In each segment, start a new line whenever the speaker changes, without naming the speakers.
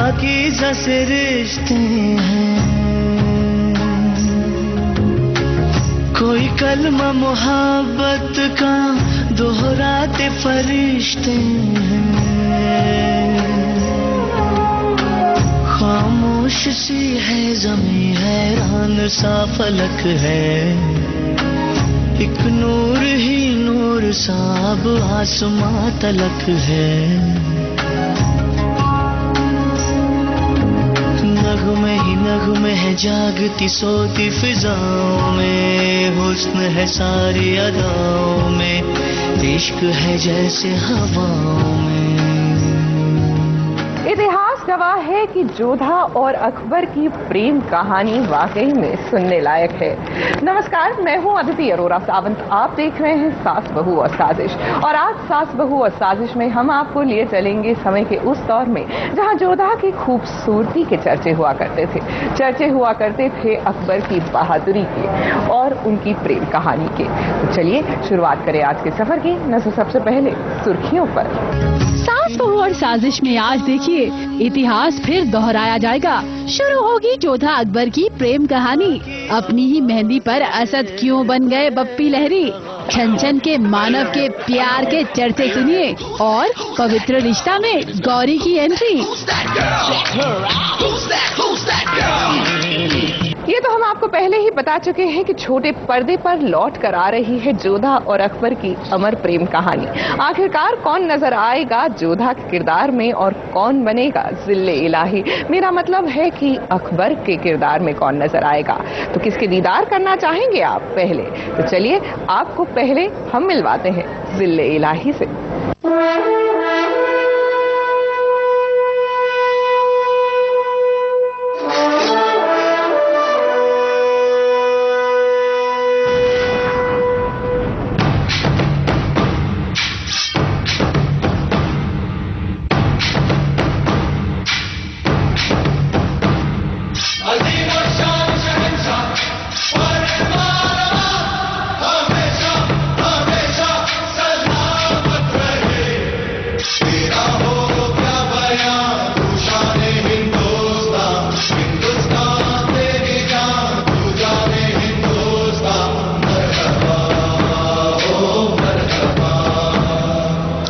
पाकीज़ा से रिश्ते हैं, कोई कलमा मोहब्बत का दोहराते फरिश्ते हैं। खामोश सी है ज़मीं, हैरान सा फलक है, एक नूर ही नूर सा अब आसमां तलक है। नगमे ही नगमे है जागती सोती फिजाओं में, हुस्न है सारी अदाओं में, इश्क है जैसे हवाओं में।
इतिहास गवाह है कि जोधा और अकबर की प्रेम कहानी वाकई में सुनने लायक है। नमस्कार, मैं हूं अदिति अरोरा सावंत, आप देख रहे हैं सास बहू और साजिश। और आज सास बहू और साजिश में हम आपको लिए चलेंगे समय के उस दौर में जहां जोधा की खूबसूरती के चर्चे हुआ करते थे। चर्चे हुआ करते थे अकबर की बहादुरी के और उनकी प्रेम कहानी के। तो चलिए शुरुआत करें आज के सफर की। नजर सबसे पहले सुर्खियों पर।
सास बहू और साजिश में आज देखिए इतिहास फिर दोहराया जाएगा। शुरू होगी जोधा अकबर की प्रेम कहानी। अपनी ही मेहंदी पर असद क्यों बन गए बप्पी लहरी, छन छन के मानव के प्यार के चर्चे सुनिए। और पवित्र रिश्ता में गौरी की एंट्री।
ये तो हम आपको पहले ही बता चुके हैं कि छोटे पर्दे पर लौट कर आ रही है जोधा और अकबर की अमर प्रेम कहानी। आखिरकार कौन नजर आएगा जोधा के किरदार में और कौन बनेगा जिल्ले इलाही। मेरा मतलब है कि अकबर के किरदार में कौन नजर आएगा। तो किसके दीदार करना चाहेंगे आप पहले? तो चलिए आपको पहले हम मिलवाते हैं जिल्ले इलाही से।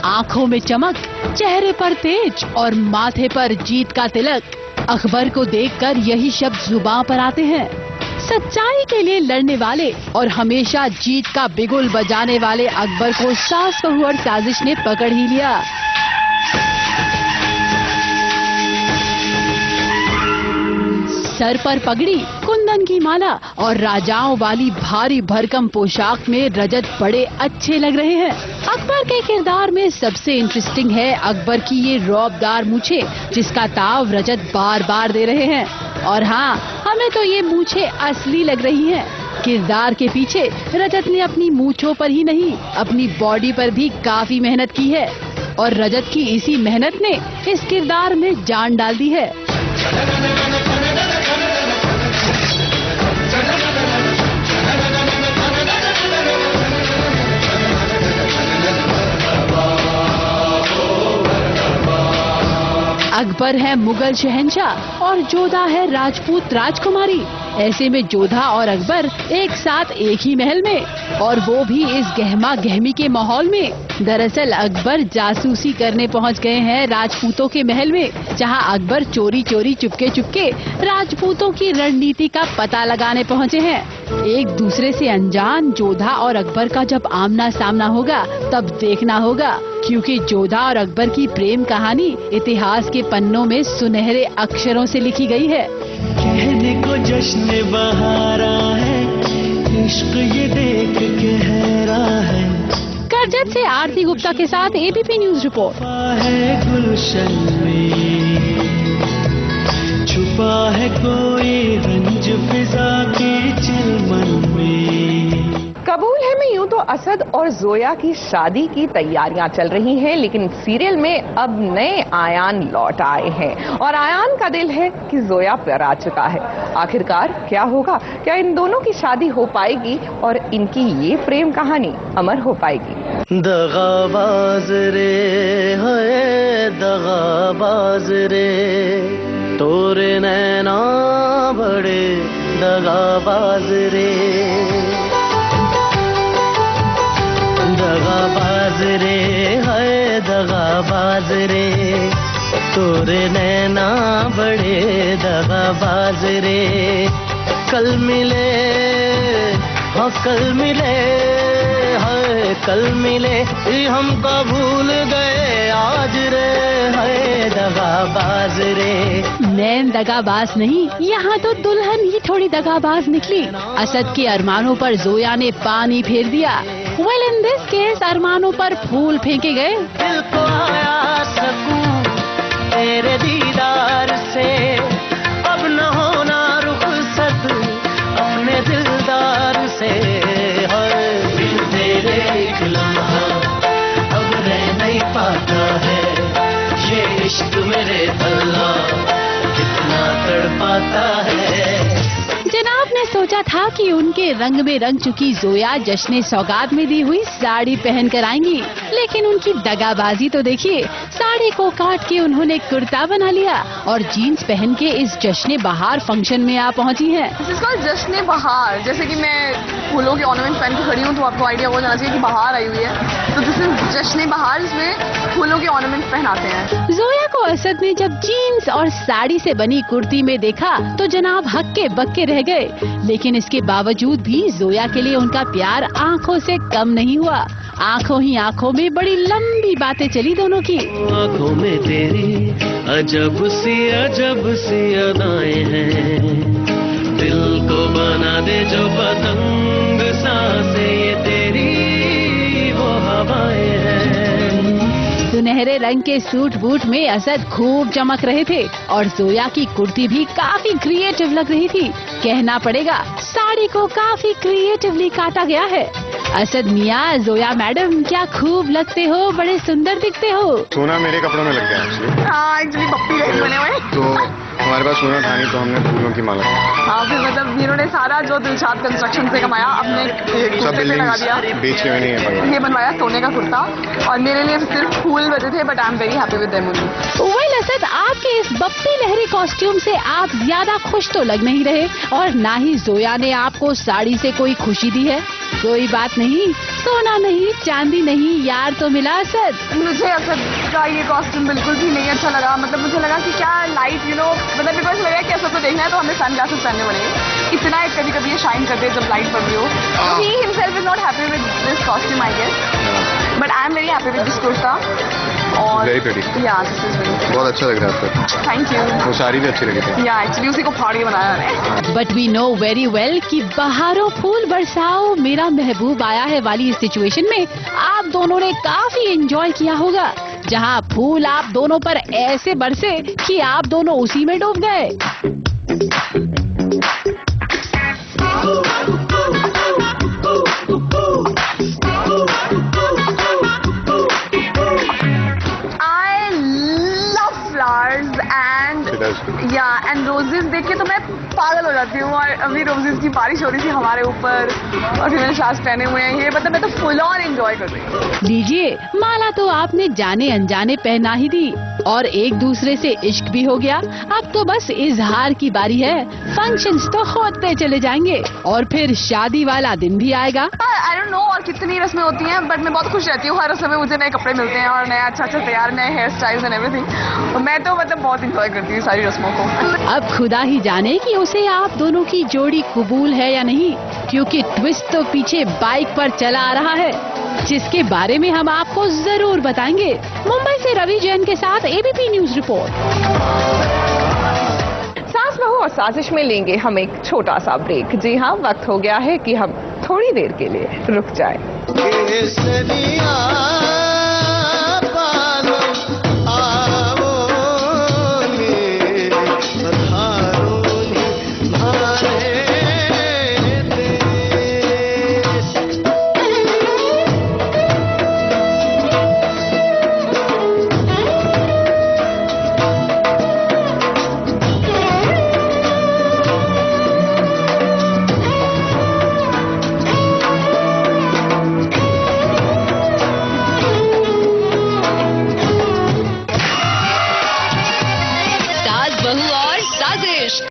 आंखों में चमक, चेहरे पर तेज और माथे पर जीत का तिलक। अकबर को देखकर यही शब्द जुबान पर आते हैं। सच्चाई के लिए लड़ने वाले और हमेशा जीत का बिगुल बजाने वाले अकबर को सास बहू और साजिश ने पकड़ ही लिया। सर पर पगड़ी, कुंदन की माला और राजाओं वाली भारी भरकम पोशाक में रजत बड़े अच्छे लग रहे हैं। अकबर के किरदार में सबसे इंटरेस्टिंग है अकबर की ये रौबदार मूछें, जिसका ताव रजत बार बार दे रहे हैं। और हाँ, हमें तो ये मूछें असली लग रही हैं। किरदार के पीछे रजत ने अपनी मूछों पर ही नहीं, अपनी बॉडी पर भी काफी मेहनत की है। और रजत की इसी मेहनत ने इस किरदार में जान डाल दी है। अकबर है मुगल शहंशाह और जोधा है राजपूत राजकुमारी। ऐसे में जोधा और अकबर एक साथ एक ही महल में, और वो भी इस गहमा गहमी के माहौल में। दरअसल अकबर जासूसी करने पहुंच गए हैं राजपूतों के महल में, जहां अकबर चोरी चोरी चुपके चुपके राजपूतों की रणनीति का पता लगाने पहुंचे हैं। एक दूसरे से अनजान जोधा और अकबर का जब आमना सामना होगा तब देखना होगा, क्योंकि जोधा और अकबर की प्रेम कहानी इतिहास के पन्नों में सुनहरे अक्षरों से लिखी गई है।
कहने को जश्न बहारा है, इश्क ये देख के हैरा है।
करजत से आरती गुप्ता के साथ एबीपी न्यूज रिपोर्ट।
है गुलशन में छुपा है कोई रंज फिजा के चिलमन में।
कबूल है में यूं तो असद और जोया की शादी की तैयारियां चल रही हैं, लेकिन सीरियल में अब नए आयान लौट आए हैं और आयान का दिल है कि जोया पर आ चुका है। आखिरकार क्या होगा? क्या इन दोनों की शादी हो पाएगी और इनकी ये प्रेम कहानी अमर हो पाएगी?
दगाबाज रे है दगाबाज रे, तोरे नैना बड़े दगाबाज रे, दगाबाज रे, है दगाबाज रे, तोरे नैना बड़े दगाबाज रे। कल मिले, हाँ कल मिले, है कल मिले, हमको भूल गए आज रे, है दगाबाज रे।
नैन दगाबाज नहीं, यहाँ तो दुल्हन ही थोड़ी दगाबाज निकली। असद के अरमानों पर जोया ने पानी फेर दिया। वेल इन दिस केस अरमानों पर फूल फेंके गए।
दिल को आया सकूं तेरे दीदार से, अब न होना रुखसत अपने दिलदार से, हर दिल तेरे एक लम्हा अब रह नहीं पाता है, ये इश्क मेरे अल्लाह कितना तड़पाता है।
जनाब ने सोचा था कि उनके रंग में रंग चुकी जोया जश्न सौगात में दी हुई साड़ी पहन कर आएंगी, लेकिन उनकी दगाबाजी तो देखिए। साड़ी को काट के उन्होंने कुर्ता बना लिया और जीन्स पहन के इस जश्न बहार फंक्शन में आ पहुंची हैं।
इसका जश्न बहार, जैसे कि मैं फूलों के ऑर्नामेंट पहन के खड़ी हूँ तो आपको आइडिया हो जाना चाहिए कि बहार आई हुई है। तो दिस इज जश्न बहार, इसमें फूलों के ऑर्नामेंट पहनाते हैं।
जोया को असद ने जब जीन्स और साड़ी से बनी कुर्ती में देखा तो जनाब हक्के बक्के रह गए, लेकिन इसके बावजूद भी जोया के लिए उनका प्यार आंखों से कम नहीं हुआ। आंखों ही आंखों में बड़ी लंबी बातें चली दोनों की।
आंखों में तेरी अजब सी अदाएं हैं, दिल को बना दे जो पतंग सांसें, ये तेरी वो हवाएं हैं।
सुनहरे रंग के सूट बूट में असद खूब चमक रहे थे और जोया की कुर्ती भी काफी क्रिएटिव लग रही थी। कहना पड़ेगा साड़ी को काफी क्रिएटिवली काटा गया है। असद मियाँ, जोया मैडम क्या खूब लगते हो, बड़े सुंदर दिखते हो।
सोना मेरे कपड़ों में लग गया एक्चुअली।
हाँ एक्चुअली पप्पी रही बने हुए।
तो हमारे पास सोना था नहीं तो हमने फूलों की माला।
हाँ फिर मतलब इन्होंने सारा जो दिलशाद कंस्ट्रक्शन से कमाया अपने
सब
कुर्ते पे लगा दिया।
बिल्डिंग बेच के मैंने ये बनवाया।
ये बनवाया सोने का कुर्ता, और मेरे लिए सिर्फ फूल बचे थे, but I am very happy with them only.
Well Asad, आपके इस बप्पी लहरी कॉस्ट्यूम से आप ज्यादा खुश तो लग नहीं रहे, और ना ही जोया ने आपको साड़ी से कोई खुशी दी है। कोई बात नहीं, सोना नहीं चांदी नहीं, यार तो मिला असद।
मुझे असद का ये कॉस्ट्यूम बिल्कुल भी नहीं अच्छा लगा। मतलब मुझे लगा कि क्या लाइट मतलब मेरे को ऐसा लगा कि असद को देखना है तो हमें सनग्लासेस पहनने पड़ेंगे। इतना कभी कभी ये शाइन करते हैं जब लाइट पड़ रही हो। तो he himself is not happy with this costume I guess, but I am very happy with this kurta. और
Very pretty.
या दिस इज वेरी,
बहुत अच्छा लग रहा है आपको।
Thank you.
वो साड़ी भी अच्छी लगी थी।
या एक्चुअली उसी को फाड़ के बनाया मैंने।
But we know very well कि बहारों फूल बरसाओ मेरा महबूब आया है वाली इस सिचुएशन में आप दोनों ने काफी एंजॉय किया होगा, जहां फूल आप दोनों पर ऐसे बरसे कि आप दोनों उसी में डूब गए।
एंड रोजेस देख के तो मैं पागल हो जाती हूँ। और अभी रोजेस की बारिश हो रही थी हमारे ऊपर, और फिर मैंने शास पहने हुए हैं ये, मतलब मैं तो फुल ऑन एंजॉय कर रही हूँ।
लीजिए, माला तो आपने जाने अनजाने पहना ही दी और एक दूसरे से इश्क भी हो गया। अब तो बस इजहार की बारी है। फंक्शंस तो होते चले जाएंगे और फिर शादी वाला दिन भी आएगा।
आई डोंट नो और कितनी रस्में होती हैं, बट मैं बहुत खुश रहती हूँ। हर रस्म में मुझे नए कपड़े मिलते हैं और नया अच्छा तैयार, नए हेयर स्टाइल्स एंड एवरीथिंग। और मैं तो मतलब बहुत इंजॉय करती हूँ सारी रस्मों को।
अब खुदा ही जाने कि उसे आप दोनों की जोड़ी कबूल है या नहीं, क्योंकि ट्विस्ट तो पीछे बाइक पर चला आ रहा है, जिसके बारे में हम आपको जरूर बताएंगे। मुंबई से रवि जैन के साथ एबीपी न्यूज रिपोर्ट।
सास बहू और साजिश में लेंगे हम एक छोटा सा ब्रेक। जी हाँ, वक्त हो गया है कि हम थोड़ी देर के लिए रुक जाएं।
साजिश